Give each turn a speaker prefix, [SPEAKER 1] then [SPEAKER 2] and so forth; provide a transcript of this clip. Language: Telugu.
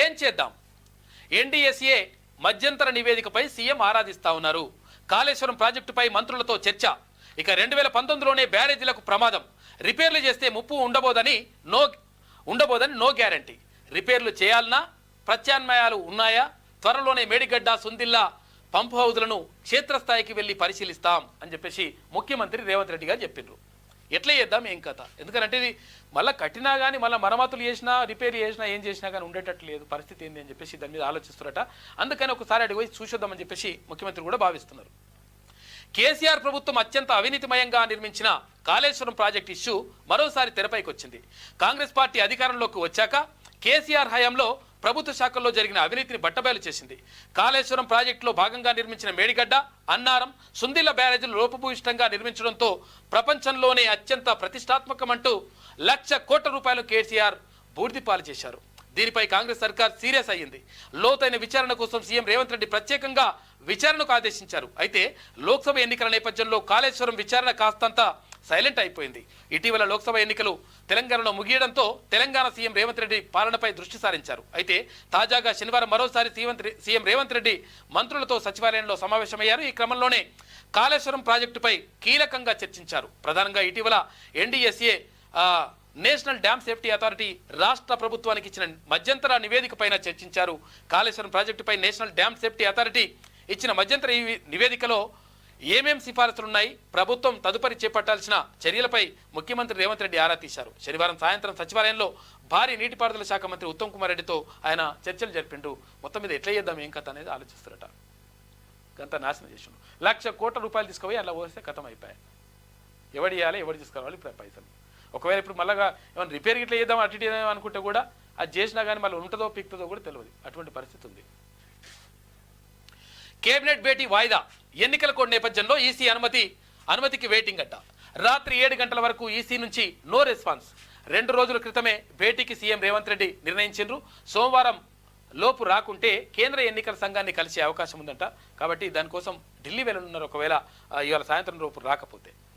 [SPEAKER 1] ఏం చేద్దాం? ఎన్డీఎస్ఏ మధ్యంతర నివేదికపై సీఎం ఆరాధిస్తా ఉన్నారు. కాళేశ్వరం ప్రాజెక్టుపై మంత్రులతో చర్చ. ఇక 2019లోనే బ్యారేజీలకు ప్రమాదం, రిపేర్లు చేస్తే ముప్పు ఉండబోదని నో గ్యారంటీ. రిపేర్లు చేయాలన్నా ప్రత్యామ్నాయాలు ఉన్నాయా? త్వరలోనే మేడిగడ్డ, సుందిల్లా పంప్ హౌజులను క్షేత్రస్థాయికి వెళ్ళి పరిశీలిస్తాం అని చెప్పేసి ముఖ్యమంత్రి రేవంత్ రెడ్డి గారు చెప్పిండ్రు. ఎట్లా చేద్దాం ఏం కథ? ఎందుకంటే ఇది మళ్ళీ కట్టినా కానీ మళ్ళీ మరమ్మతులు చేసినా రిపేర్ చేసినా ఏం చేసినా కానీ ఉండేటట్టు లేదు, పరిస్థితి ఏంది అని చెప్పేసి దాని మీద ఆలోచిస్తున్నారట. అందుకని ఒకసారి అడిగి పోయి చూసేద్దామని చెప్పేసి ముఖ్యమంత్రి కూడా భావిస్తున్నారు. కేసీఆర్ ప్రభుత్వం అత్యంత అవినీతిమయంగా నిర్మించిన కాళేశ్వరం ప్రాజెక్టు ఇష్యూ మరోసారి తెరపైకి వచ్చింది. కాంగ్రెస్ పార్టీ అధికారంలోకి వచ్చాక కేసీఆర్ హయాంలో ప్రభుత్వ శాఖల్లో జరిగిన అవినీతిని బట్టబయలు చేసింది. కాళేశ్వరం ప్రాజెక్టులో భాగంగా నిర్మించిన మేడిగడ్డ, అన్నారం, సుందిల్ల బ్యారేజీలు లోపభూయిష్టంగా నిర్మించడంతో ప్రపంచంలోనే అత్యంత ప్రతిష్టాత్మకమంటూ ₹1,00,00,000 కోట్ల కేసీఆర్ బూడిదిపాలు చేశారు. దీనిపై కాంగ్రెస్ సర్కార్ సీరియస్ అయ్యింది. లోతైన విచారణ కోసం సీఎం రేవంత్ రెడ్డి ప్రత్యేకంగా విచారణకు ఆదేశించారు. అయితే లోక్సభ ఎన్నికల నేపథ్యంలో కాళేశ్వరం విచారణ కాస్తంత సైలెంట్ అయిపోయింది. ఇటీవల లోక్సభ ఎన్నికలు తెలంగాణలో ముగియడంతో తెలంగాణ సీఎం రేవంత్ రెడ్డి పాలనపై దృష్టి సారించారు. అయితే తాజాగా శనివారం మరోసారి సీఎం రేవంత్ రెడ్డి మంత్రులతో సచివాలయంలో సమావేశమయ్యారు. ఈ క్రమంలోనే కాళేశ్వరం ప్రాజెక్టుపై కీలకంగా చర్చించారు. ప్రధానంగా ఇటీవల NDSA national dam safety authority రాష్ట్ర ప్రభుత్వానికి ఇచ్చిన మధ్యంతర నివేదిక పైన చర్చించారు. కాళేశ్వరం ప్రాజెక్టుపై నేషనల్ డ్యామ్ సేఫ్టీ అథారిటీ ఇచ్చిన మధ్యంతర నివేదికలో ఏమేం సిఫారసులున్నాయి, ప్రభుత్వం తదుపరి చేపట్టాల్సిన చర్యలపై ముఖ్యమంత్రి రేవంత్ రెడ్డి ఆరా తీశారు. శనివారం సాయంత్రం సచివాలయంలో భారీ నీటిపారుదల శాఖ మంత్రి ఉత్తమ్ కుమార్ రెడ్డితో ఆయన చర్చలు జరిపిండు. మొత్తం మీద ఎట్లా చేద్దాం ఏం కథ అనేది ఆలోచిస్తారట. గంత నాశనం చేసిండు. ₹1,00,00,000 కోట్ల తీసుకుపోయి అలా పోస్తే కథం అయిపోయాయి. ఎవడు ఇవ్వాలి, ఎవరు తీసుకోవాలి ఇప్పుడు పైసలు? ఒకవేళ ఇప్పుడు మళ్ళీ ఏమైనా రిపేర్ ఇట్లా చేద్దాం అటు ఇటు అనుకుంటే కూడా అది చేసినా కానీ మళ్ళీ ఉంటుందో పీక్తుందో కూడా తెలియదు. అటువంటి పరిస్థితి ఉంది. కేబినెట్ భేటీ వాయిదా. ఎన్నికల కోడ్ నేపథ్యంలో ఈసీ అనుమతికి వెయిటింగ్ అడ్డ. రాత్రి 7 గంటల వరకు ఈసీ నుంచి నో రెస్పాన్స్. 2 రోజుల క్రితమే భేటీకి సీఎం రేవంత్ రెడ్డి నిర్ణయించారు. సోమవారం లోపు రాకుంటే కేంద్ర ఎన్నికల సంఘాన్ని కలిసే అవకాశం ఉందంట. కాబట్టి దానికోసం ఢిల్లీ వెళ్ళనున్నారు ఒకవేళ ఇవాళ సాయంత్రం లోపు రాకపోతే.